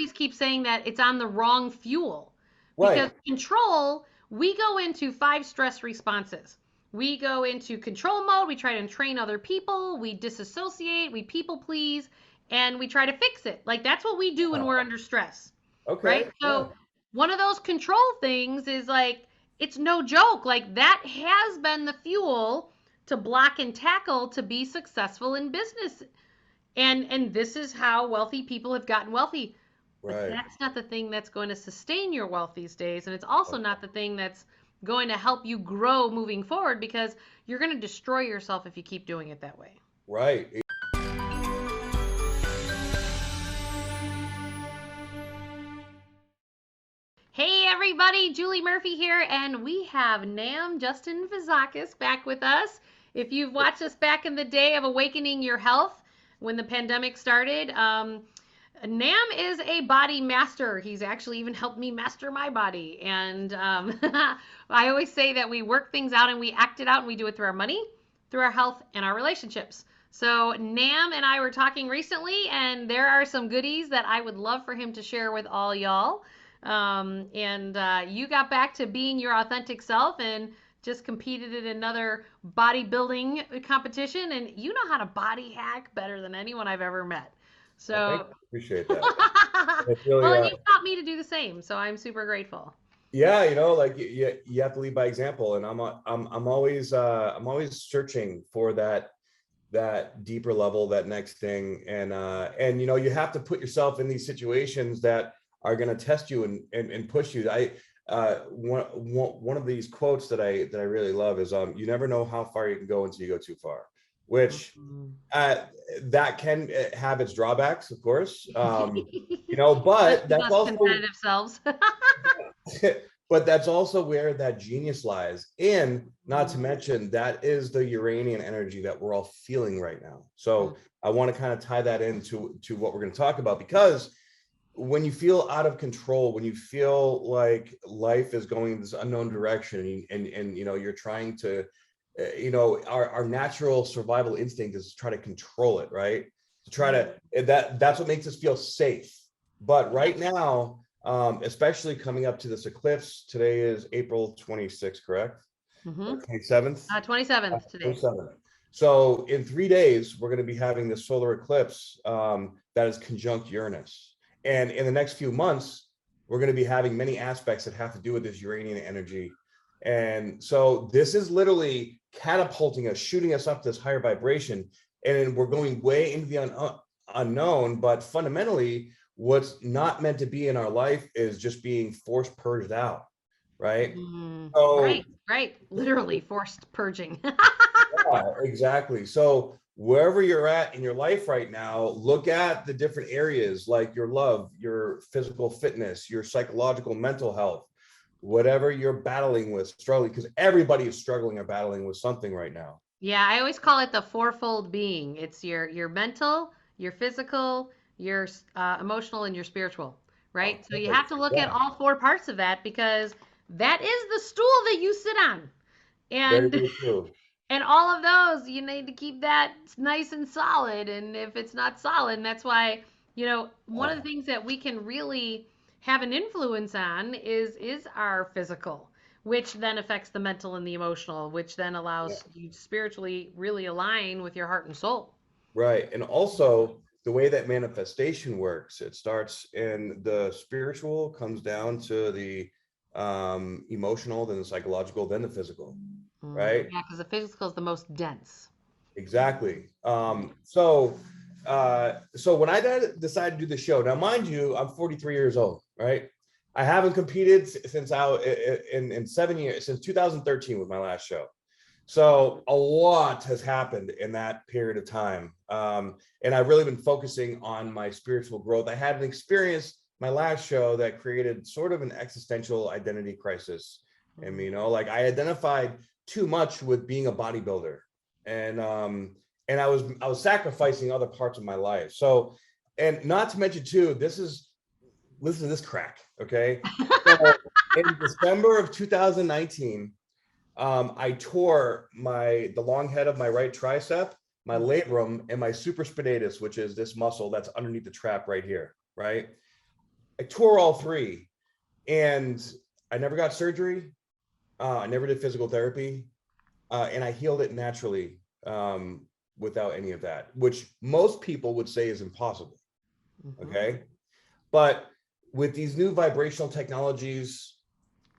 always keep saying that it's on the wrong fuel because Right. control, we go into 5 stress responses. We go into control mode, we try to train other people, we disassociate, we people please, and we try to fix it. Like that's what we do when Yeah. we're under stress, right? Okay. Yeah. So one of those control things is like, it's no joke. Like that has been the fuel to block and tackle to be successful in business. And this is how wealthy people have gotten wealthy. But Right. that's not the thing that's going to sustain your wealth these days. And it's also not the thing that's going to help you grow moving forward because you're going to destroy yourself if you keep doing it that way. Right. Hey everybody, Julie Murphy here, and we have Nam Justin Vizakis back with us. If you've watched us back in the day of Awakening Your Health, when the pandemic started, Nam is a body master. He's actually even helped me master my body. And I always say that we work things out and we act it out and we do it through our money, through our health, and our relationships. So Nam and I were talking recently, and there are some goodies that I would love for him to share with all y'all. And you got back to being your authentic self and just competed in another bodybuilding competition, and you know how to body hack better than anyone I've ever met. Well, thank So, you. Appreciate that. It's really, well, and you've taught me to do the same, so I'm super grateful. yeah, like you have to lead by example, and I'm always searching for that deeper level, that next thing, and you have to put yourself in these situations that are going to test you and push you. One of these quotes that I really love is you never know how far you can go until you go too far, which Mhm. uh, that can have its drawbacks, of course. But Especially that's us also competitive selves. but that's also where that genius lies. And not to mention, that is the Uranian energy that we're all feeling right now. So I want to kind of tie that into what we're going to talk about, because when you feel out of control, when you feel like life is going in this unknown direction, and you're trying to, our natural survival instinct is to try to control it, right? To try to that's what makes us feel safe. But right now, especially coming up to this eclipse, today is April 26th, correct? Mm-hmm. Or 27th? 27th today. 27th. So in 3 days, we're going to be having this solar eclipse that is conjunct Uranus. And in the next few months, we're going to be having many aspects that have to do with this Uranian energy. And so this is literally catapulting us, shooting us up this higher vibration. And we're going way into the unknown. But fundamentally, what's not meant to be in our life is just being forced purged out, right? Right, So right. Literally forced purging. yeah, exactly. So wherever you're at in your life right now, look at the different areas like your love, your physical fitness, your psychological mental health, whatever you're battling with, struggling, because everybody is struggling or battling with something right now. Yeah, I always call it the fourfold being. It's your mental, your physical, your emotional, and your spiritual, Oh, right? So you have perfect. to look at Yeah, all 4 parts of that because that is the stool that you sit on. very, And very true. and all of those, you need to keep that nice and solid. And if it's not solid, and that's why, one of the Oh, things that we can really have an influence on is our physical, which then affects the mental and the emotional, which then yeah. allows you to spiritually really align with your heart and soul. Right. And also the way that manifestation works, it starts in the spiritual, comes down to the emotional, then the psychological, then the physical, right? Yeah, because the physical is the most dense. Exactly. Right. So when I decided to do the show, now mind you, I'm 43 years old, right? I haven't competed since in 7 years, since 2013 was my last show. So a lot has happened in that period of time. And I've really been focusing on my spiritual growth. I had an experience my last show that created sort of an existential identity crisis. And, like I identified too much with being a bodybuilder. And and I was sacrificing other parts of my life. So, and not to mention too, listen to this crack, okay? So in December of 2019, I tore the long head of my right tricep, my labrum, and my supraspinatus, which is this muscle that's underneath the trap right here, right? I tore all three, and I never got surgery. I never did physical therapy, and I healed it naturally without any of that, which most people would say is impossible. Okay. But with these new vibrational technologies,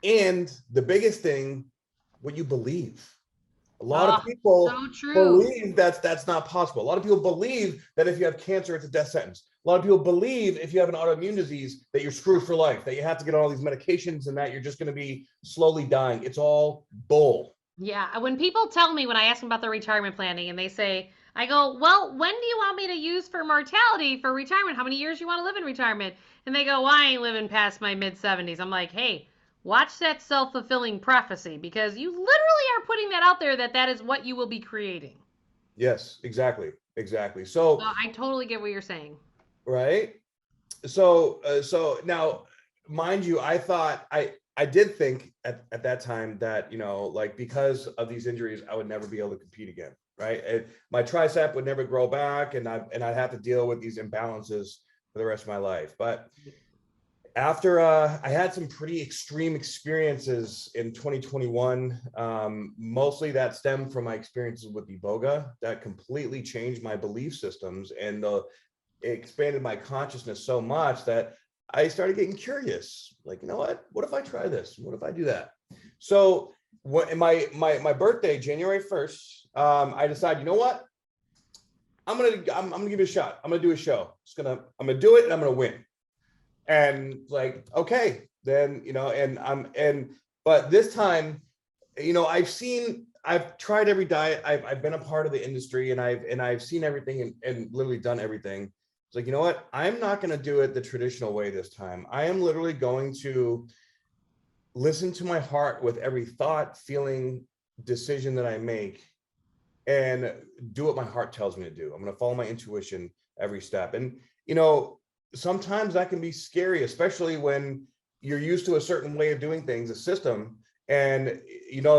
and the biggest thing, what you believe. A lot of people so true. believe that's not possible. A lot of people believe that if you have cancer, it's a death sentence. A lot of people believe if you have an autoimmune disease that you're screwed for life, that you have to get on all these medications and that you're just going to be slowly dying. It's all bull. Yeah, when people tell me, when I ask them about their retirement planning and they say, I go, well, when do you want me to use for mortality for retirement? How many years you want to live in retirement? And they go, well, I ain't living past my mid 70s. I'm like, hey, watch that self-fulfilling prophecy, because you literally are putting that out there that that is what you will be creating. Yes, exactly. Exactly. So So, I totally get what you're saying. right. So now, mind you, I did think at that time that, like, because of these injuries, I would never be able to compete again. Right. My tricep would never grow back, and I'd have to deal with these imbalances for the rest of my life. But after I had some pretty extreme experiences in 2021, mostly that stemmed from my experiences with Iboga that completely changed my belief systems, and it expanded my consciousness so much that I started getting curious. Like, you know what if I try this? What if I do that? So my birthday, January 1st, I decided, you know what? I'm gonna give it a shot. I'm gonna do a show. I'm gonna do it, and I'm gonna win. And like, okay, then, but this time, I've tried every diet. I've been a part of the industry, and I've seen everything, and literally done everything. It's like, you know what? I'm not going to do it the traditional way this time. I am literally going to listen to my heart with every thought, feeling, decision that I make, and do what my heart tells me to do. I'm going to follow my intuition every step. And, sometimes that can be scary, especially when you're used to a certain way of doing things, a system, and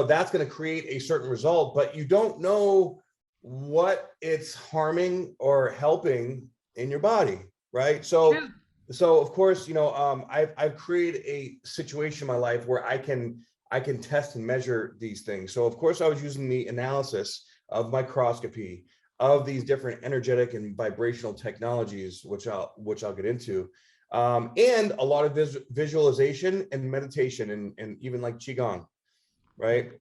that's going to create a certain result, but you don't know what it's harming or helping in your body, right? True. So of course, I've created a situation in my life where I can test and measure these things. So of course I was using the analysis of microscopy, of these different energetic and vibrational technologies, which I'll get into, and a lot of visualization and meditation, and even like qigong, right?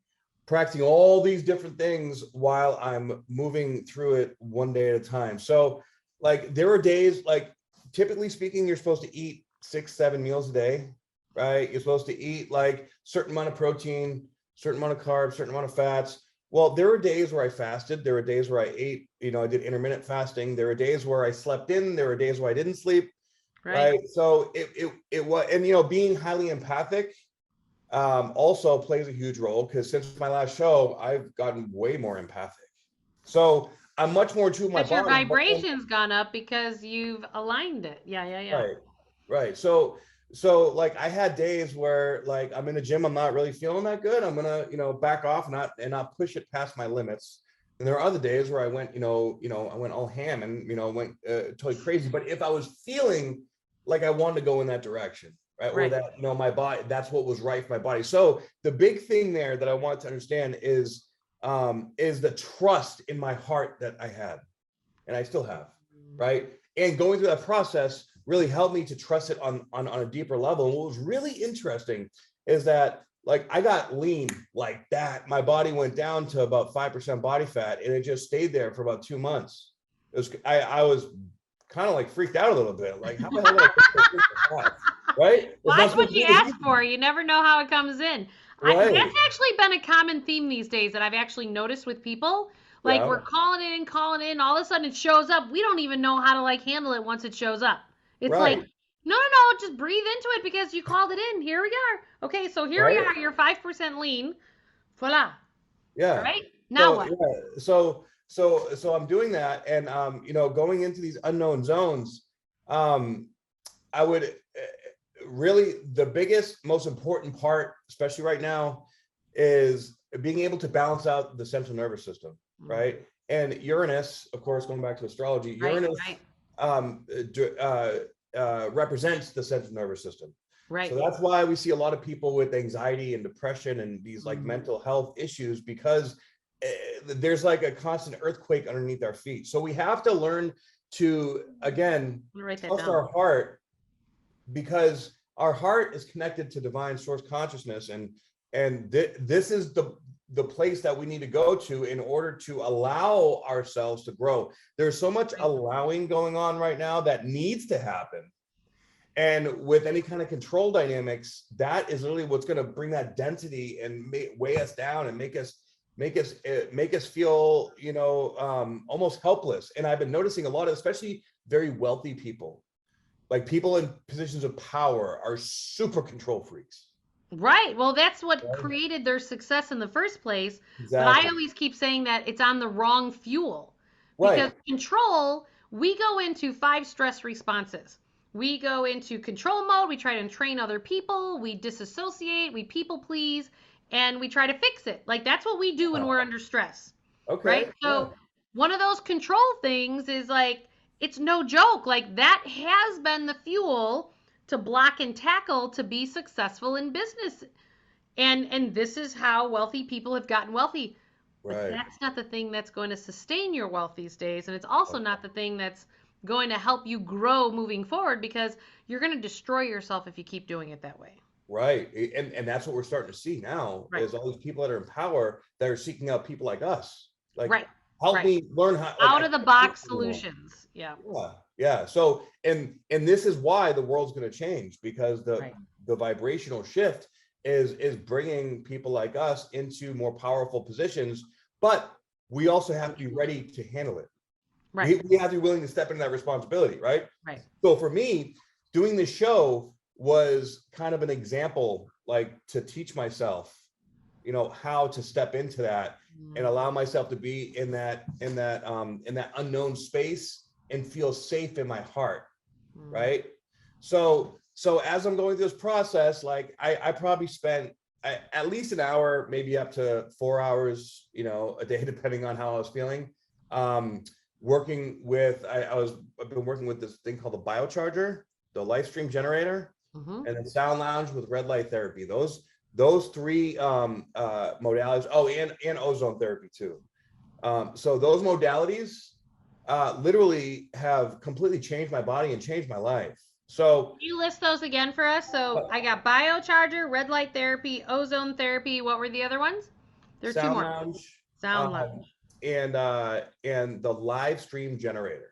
Practicing all these different things while I'm moving through it one day at a time. So, like, there are days, like, typically speaking, you're supposed to eat 6-7 meals a day, right? You're supposed to eat like certain amount of protein, certain amount of carbs, certain amount of fats. Well, there were days where I fasted. There were days where I ate, I did intermittent fasting. There were days where I slept in. There were days where I didn't sleep. Right. So it was, and being highly empathic also plays a huge role, because since my last show, I've gotten way more empathic. So I'm much more to my But your body. vibration's gone up because you've aligned it. Yeah, yeah, yeah. Right. Right. So like, I had days where, like, I'm in the gym, I'm not really feeling that good. I'm gonna, back off, and not push it past my limits. And there are other days where I went, I went all ham, and went totally crazy. But if I was feeling like I wanted to go in that direction, right, or Right. that, my body, that's what was right for my body. So the big thing there that I want to understand is the trust in my heart that I had, and I still have, right? And going through that process really helped me to trust it on a deeper level. And what was really interesting is that, like, I got lean like that. My body went down to about 5% body fat, and it just stayed there for about 2 months. I was kind of like freaked out a little bit. Like, how the hell did I get so fat? Right? It's not Watch supposed what to you be this ask easy. for. You never know how it comes in. Right. That's actually been a common theme these days that I've actually noticed with people. Like, Yeah. we're calling in, all of a sudden it shows up. We don't even know how to like handle it once it shows up. It's like, Right. no, no, no, just breathe into it because you called it in. Here we are. Okay, so here we Right. are. You're 5% lean. Voila. All Yeah. right. Now So what? yeah. So I'm doing that, and going into these unknown zones, um, I would really, the biggest, most important part, especially right now, is being able to balance out the central nervous system, right? And Uranus, of course, going back to astrology, Right, Uranus right. um, represents the central nervous system. Right. So that's why we see a lot of people with anxiety and depression and these like mental health issues, because there's like a constant earthquake underneath our feet. So we have to learn to, again, trust our heart, because our heart is connected to divine source consciousness. And this is the place that we need to go to in order to allow ourselves to grow. There's so much allowing going on right now that needs to happen. And with any kind of control dynamics, that is really what's going to bring that density and weigh us down and make us feel, you know, almost helpless. And I've been noticing a lot of, especially very wealthy people, like people in positions of power, are super control freaks. Right. Well, that's what created their success in the first place. Exactly. But I always keep saying that it's on the wrong fuel. Right. Because control, we go into 5 stress responses. We go into control mode, we try to train other people, we disassociate, we people please, and we try to fix it. Like that's what we do when we're under stress. Okay. Right? So one of those control things is like, it's no joke. Like that has been the fuel to block and tackle to be successful in business. And this is how wealthy people have gotten wealthy. But that's not the thing that's going to sustain your wealth these days. And it's also not the thing that's going to help you grow moving forward, because you're going to destroy yourself if you keep doing it that way. Right. And that's what we're starting to see now, is all these people that are in power that are seeking out people like us. Like, help me learn how, like, out of the box solutions. Yeah. So, and this is why the world's going to change, because the vibrational shift is bringing people like us into more powerful positions, but we also have to be ready to handle it. We have to be willing to step into that responsibility, right? So for me, doing this show was kind of an example, like to teach myself, you know, how to step into that and allow myself to be in that unknown space and feel safe in my heart, right? So as I'm going through this process, like I probably spent at least an hour, maybe up to 4 hours, you know, a day, depending on how I was feeling. Working with, I've been working with this thing called the Biocharger, the live stream generator, and the sound lounge with red light therapy. Those 3 modalities. Oh, and ozone therapy too. So those modalities literally have completely changed my body and changed my life. So can you list those again for us? So I got Biocharger, red light therapy, ozone therapy. What were the other ones? There's 2 more. Lounge, sound lounge. And the live stream generator.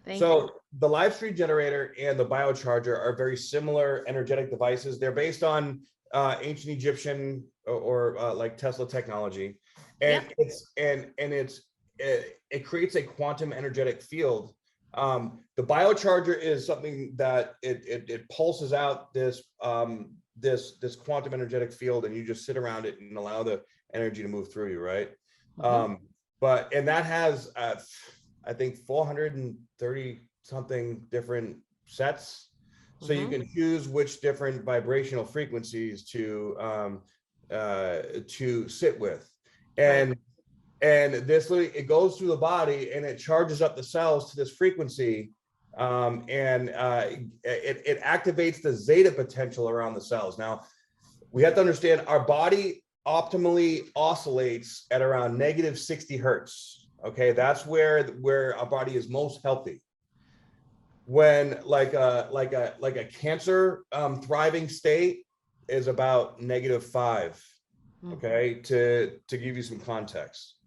Thank you. The live stream generator and the Biocharger are very similar energetic devices. They're based on ancient Egyptian or like Tesla technology, and it creates a quantum energetic field. The Biocharger is something that it pulses out this quantum energetic field, and you just sit around it and allow the energy to move through you, right? And that has I think 430 something different sets, so you can choose which different vibrational frequencies to sit with, and this literally, it goes through the body and it charges up the cells to this frequency, and it activates the zeta potential around the cells. Now we have to understand our body optimally oscillates at around -60 hertz. Okay, that's where our body is most healthy. When like a cancer thriving state is about -5. Okay, to give you some context,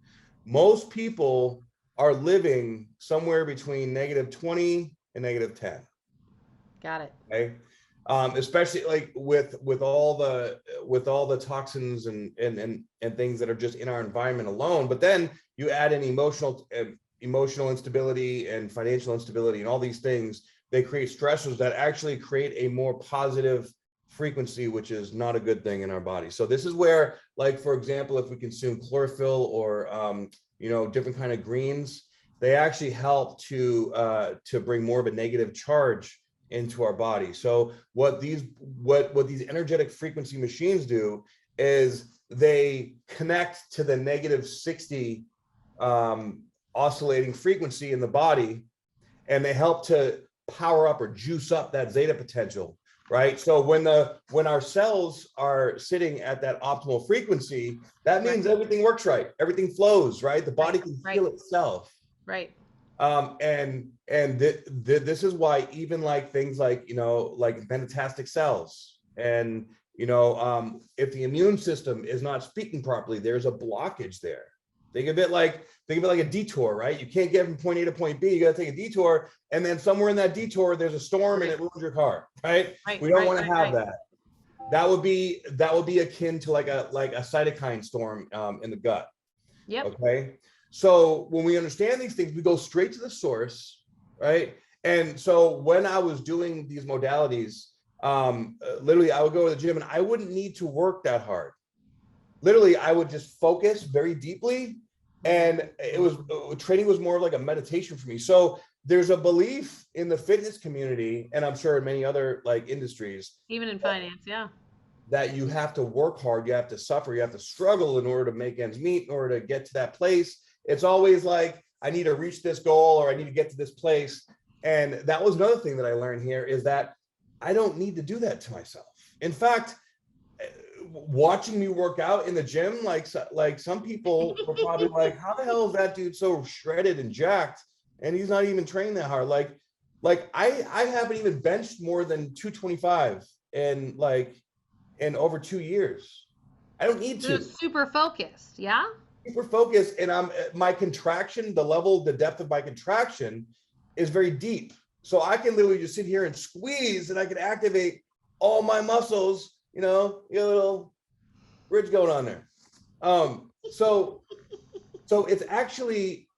most people are living somewhere between -20 and -10. Got it. Okay. Especially like with all the toxins and things that are just in our environment alone. But then you add in emotional instability and financial instability and all these things, they create stressors that actually create a more positive frequency, which is not a good thing in our body. So this is where, like, for example, if we consume chlorophyll or different kind of greens, they actually help to bring more of a negative charge into our body. So what these energetic frequency machines do is they connect to the -60 oscillating frequency in the body, and they help to power up or juice up that zeta potential, right? So when our cells are sitting at that optimal frequency, that means everything works right, everything flows, right? The body can heal itself. Right. This is why even like things like, like metastatic cells and, if the immune system is not speaking properly, there's a blockage there. Think of it like a detour, right? You can't get from point A to point B. You got to take a detour, and then somewhere in that detour, there's a storm and it ruins your car, right? We don't want to have that. That would be akin to like a cytokine storm in the gut. Yep. Okay. So when we understand these things, we go straight to the source, right? And so when I was doing these modalities, literally I would go to the gym and I wouldn't need to work that hard. Literally, I would just focus very deeply, and training was more like a meditation for me. So there's a belief in the fitness community, and I'm sure in many other like industries, even in finance, that you have to work hard, you have to suffer, you have to struggle in order to make ends meet, in order to get to that place. It's always like, I need to reach this goal or I need to get to this place. And that was another thing that I learned here, is that I don't need to do that to myself. In fact, watching me work out in the gym, like some people were probably like, how the hell is that dude so shredded and jacked and he's not even training that hard? Like I haven't even benched more than 225 in over 2 years. I don't need to. Super focused. Yeah. Super focused. And my contraction, the depth of my contraction is very deep. So I can literally just sit here and squeeze, and I can activate all my muscles. You know, a little bridge going on there. So it's actually,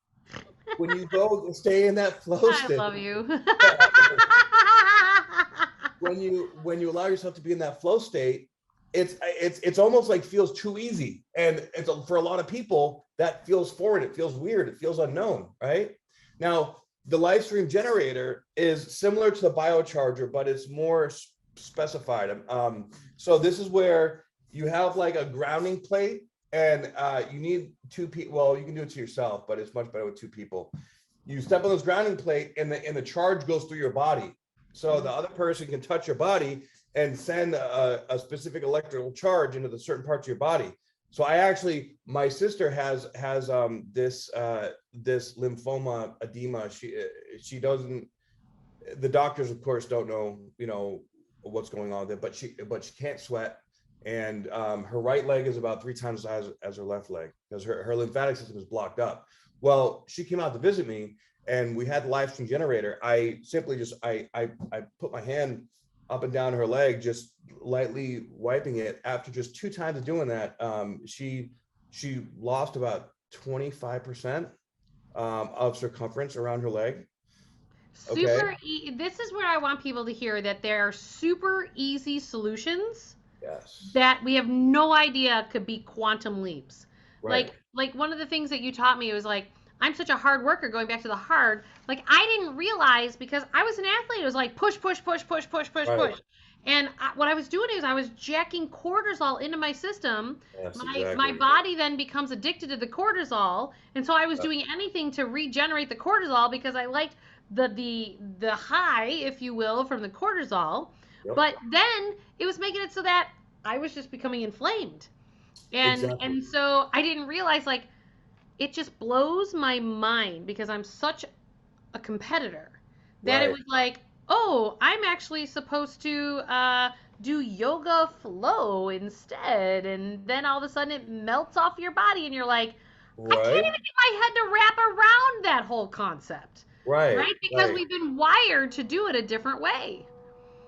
when you go and stay in that flow state. I love you. when you allow yourself to be in that flow state, it's almost like feels too easy, and for a lot of people that feels foreign, it feels weird, it feels unknown, right? Now the live stream generator is similar to the Biocharger, but it's more specified. So this is where you have like a grounding plate, and you need 2 people. Well, you can do it to yourself, but it's much better with 2 people. You step on this grounding plate, and the charge goes through your body, so the other person can touch your body and send a specific electrical charge into the certain parts of your body. So my sister has this lymphoma edema. She doesn't. The doctors, of course, don't know what's going on there, but she can't sweat, and her right leg is about 3 times the size as her left leg, because her lymphatic system is blocked up. Well, she came out to visit me, and we had the live stream generator. I simply just I put my hand up and down her leg, just lightly wiping it. After just 2 times of doing that, she lost about 25% of circumference around her leg. Okay. This is where I want people to hear that there are super easy solutions. Yes. That we have no idea could be quantum leaps. Right. Like one of the things that you taught me was like, I'm such a hard worker, going back to the hard. Like, I didn't realize, because I was an athlete, it was like push. And what I was doing is I was jacking cortisol into my system. Yes, my body then becomes addicted to the cortisol. And so I was doing anything to regenerate the cortisol, because I liked the high, if you will, from the cortisol. Yep. But then it was making it so that I was just becoming inflamed. And so I didn't realize, like, it just blows my mind, because I'm such a competitor, that it was like, oh, I'm actually supposed to do yoga flow instead. And then all of a sudden it melts off your body, and you're like, I can't even get my head to wrap around that whole concept. Right? Because we've been wired to do it a different way.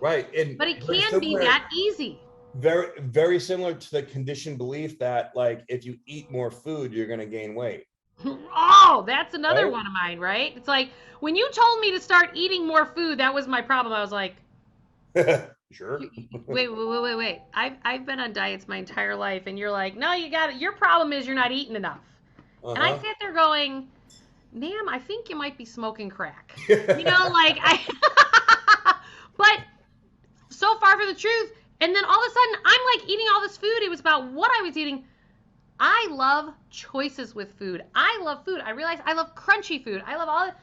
Right. But it can be that easy. Very, very similar to the conditioned belief that, like, if you eat more food, you're going to gain weight. Oh, that's another one of mine, right? It's like, when you told me to start eating more food, that was my problem. I was like, sure. Wait. I've been on diets my entire life, and you're like, no, you got it. Your problem is you're not eating enough. And I sit there going, Nam, I think you might be smoking crack. But so far from the truth. And then all of a sudden, I'm like eating all this food. It was about what I was eating. I love choices with food. I love food. I realize I love crunchy food. I love all it.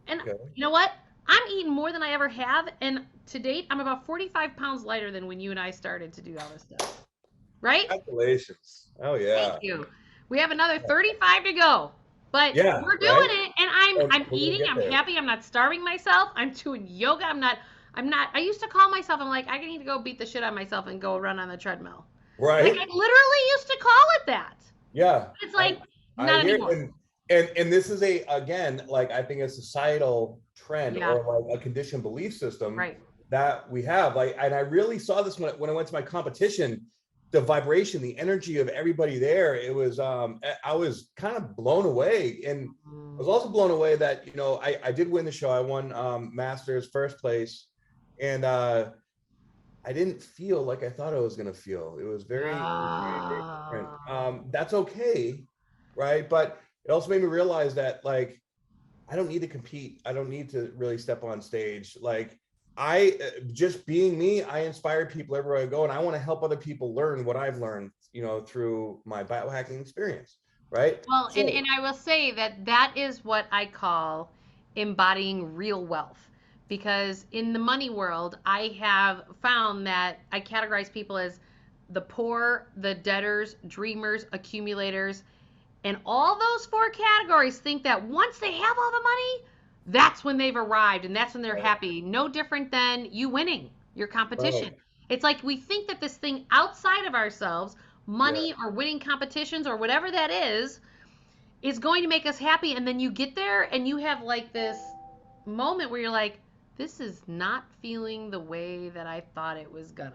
And you know what? I'm eating more than I ever have, and to date, I'm about 45 pounds lighter than when you and I started to do all this stuff. Right? Congratulations. Oh Thank yeah. you. We have another 35 to go, but Yeah, we're doing right. it, and And I'm we're gonna eating. get I'm there. happy. I'm not starving myself. I'm doing yoga. I'm not. I used to call myself. I'm like, I need to go beat the shit out of myself and go run on the treadmill. Like I Right. literally used to call it that. Yeah. It's I like I not hear, anymore. and this is a, again, like I think a societal trend Yeah. or like a conditioned belief system Right. that we have. Like, and I really saw this when I went to my competition, the vibration, the energy of everybody there. It was I was kind of blown away. And I was Mm. also blown away that, I did win the show. I won Masters first place. And I didn't feel like I thought I was going to feel. It was very, very different. Ah. That's okay, right? But it also made me realize that, like, I don't need to compete. I don't need to really step on stage. Like, I just being me, I inspire people everywhere I go, and I want to help other people learn what I've learned, through my biohacking experience, right? Well, So, and I will say that that is what I call embodying real wealth. Because in the money world, I have found that I categorize people as the poor, the debtors, dreamers, accumulators, and all those four categories think that once they have all the money, that's when they've arrived and that's when they're right, happy. No different than you winning your right, competition. It's like we think that this thing outside of ourselves, yeah, money or winning competitions or whatever that is going to make us happy. And then you get there and you have like this moment where you're like, this is not feeling the way that I thought it was gonna.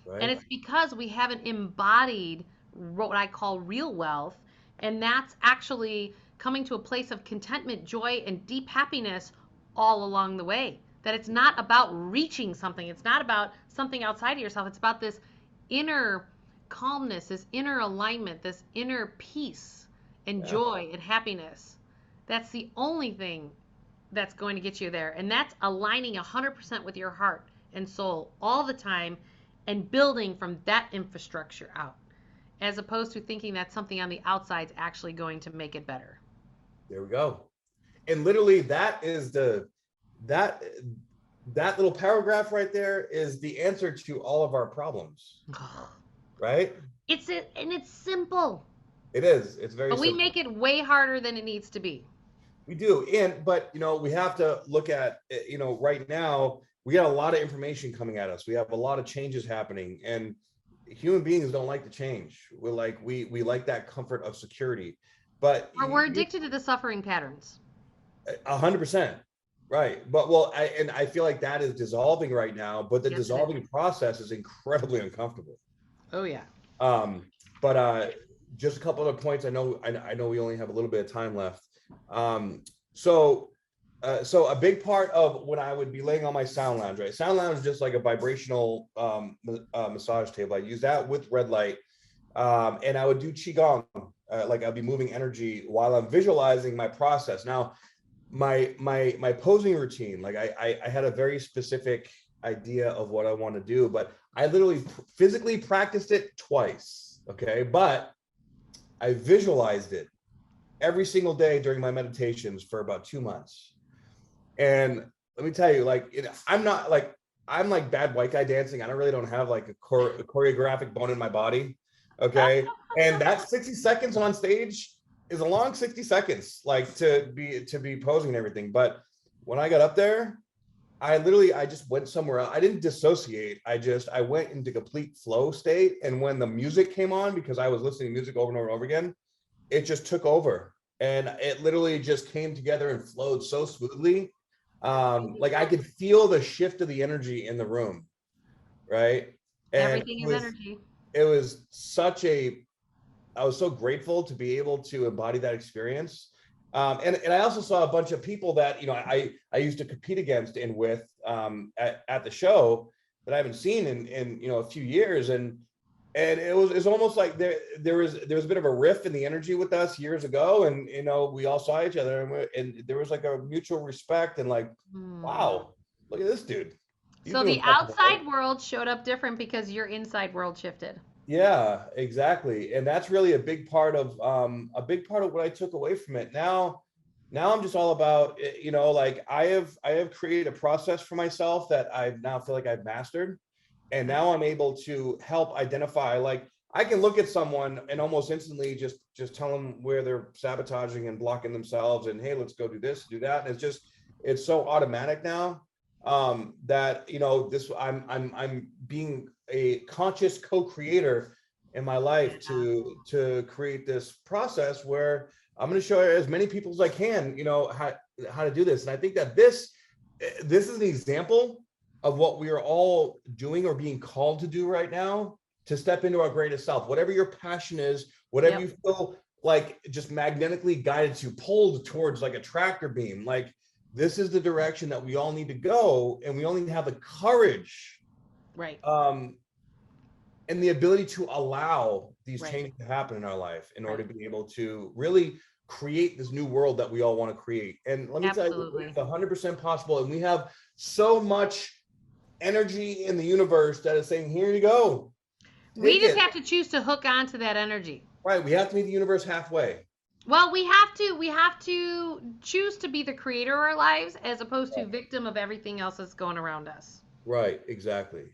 And right, it's because we haven't embodied what I call real wealth. And that's actually coming to a place of contentment, joy, and deep happiness all along the way. That it's not about reaching something, it's not about something outside of yourself. It's about this inner calmness, this inner alignment, this inner peace and yeah, joy and happiness. That's the only thing that's going to get you there. And that's aligning 100% with your heart and soul all the time and building from that infrastructure out, as opposed to thinking that something on the outside is actually going to make it better. there we go. And literally, that that little paragraph right there is the answer to all of our problems, right? It's it, and it's simple, It is. It's very but we simple. make it way harder than it needs to be. We do. But we have to look at, right now, we got a lot of information coming at us. We have a lot of changes happening, and human beings don't like to change. We like that comfort of security. But Or we're addicted to the suffering patterns. 100%. Right. But well, I feel like that is dissolving right now, but the Yes, it is. dissolving process is incredibly uncomfortable. Oh yeah. Um, but just a couple other points. I know we only have a little bit of time left. Um, so so a big part of when I would be laying on my sound lounge, right? Sound lounge is just like a vibrational massage table. I use that with red light, and I would do qigong. Like I'd be moving energy while I'm visualizing my process. Now, my posing routine, like I had a very specific idea of what I want to do, but I literally physically practiced it twice. Okay, but I visualized it every single day during my meditations for about 2 months. And let me tell you, like, I'm like bad white guy dancing. I don't have like a choreographic bone in my body. Okay. And that 60 seconds on stage is a long 60 seconds, like to be posing and everything. But when I got up there, I just went somewhere else. I didn't dissociate. I went into complete flow state. And when the music came on, because I was listening to music over and over and over again, it just took over. And it literally just came together and flowed so smoothly. Like I could feel the shift of the energy in the room, right? And Everything is energy. it was such a I was so grateful to be able to embody that experience. And I also saw a bunch of people that I used to compete against and with at the show that I haven't seen in a few years. And it's almost like there was a bit of a rift in the energy with us years ago, and we all saw each other, and there was like a mutual respect, and like, Hmm. wow, look at this dude, he's So doing the something right. outside world showed up different because your inside world shifted. Yeah, exactly. And that's really a big part of what I took away from it. Now, Now I'm just all about, like I have created a process for myself that I now feel like I've mastered. And now I'm able to help identify, like I can look at someone and almost instantly just tell them where they're sabotaging and blocking themselves, and hey, let's go do this, do that. And it's so automatic now, that this I'm being a conscious co-creator in my life to create this process where I'm going to show as many people as I can, how to do this. And I think that this is an example of what we are all doing or being called to do right now, to step into our greatest self. Whatever your passion is, whatever you feel like just magnetically guided to, pulled towards like a tractor beam, like this is the direction that we all need to go, and we only need to have the courage, Right. And the ability to allow these changes to happen in our life in order to be able to really create this new world that we all want to create. And let me tell you, it's 100% possible. And we have so much energy in the universe that is saying, here you go. We just have to choose to hook onto that energy. Right. We have to meet the universe halfway. Well, we have to choose to be the creator of our lives as opposed to victim of everything else that's going around us. Right, exactly.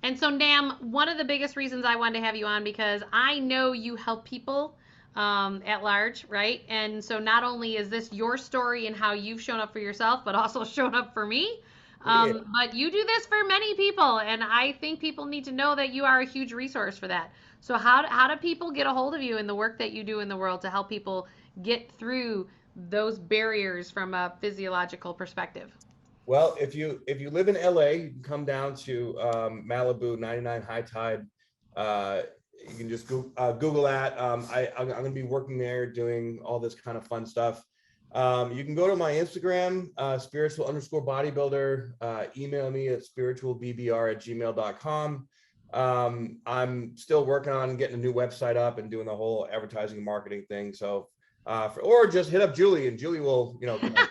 And so, Nam, one of the biggest reasons I wanted to have you on, because I know you help people at large, right? And so not only is this your story and how you've shown up for yourself, but also shown up for me. But you do this for many people, and I think people need to know that you are a huge resource for that. So how do people get a hold of you in the work that you do in the world to help people get through those barriers from a physiological perspective? Well, if you live in LA, you can come down to Malibu 99 High Tide. You can just Google that. I'm going to be working there doing all this kind of fun stuff. You can go to my Instagram, spiritual_bodybuilder. Email me at spiritualbbr@gmail.com. I'm still working on getting a new website up and doing the whole advertising and marketing thing. So, or just hit up Julie, and Julie will,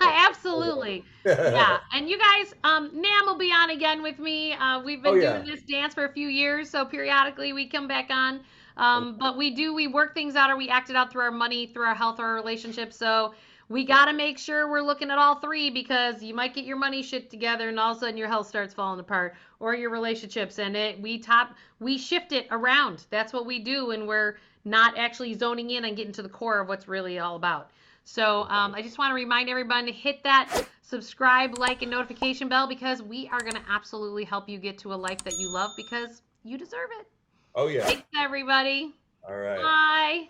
Absolutely. Yeah. And you guys, Nam will be on again with me. We've been doing this dance for a few years, so periodically we come back on. But we work things out, or we act it out through our money, through our health, or our relationships. So we got to make sure we're looking at all three, because you might get your money shit together and all of a sudden your health starts falling apart, or your relationships, and we shift it around. That's what we do when we're not actually zoning in and getting to the core of what's really all about. So I just want to remind everyone to hit that subscribe, like, and notification bell, because we are going to absolutely help you get to a life that you love, because you deserve it. Oh, yeah. Thanks, everybody. All right. Bye.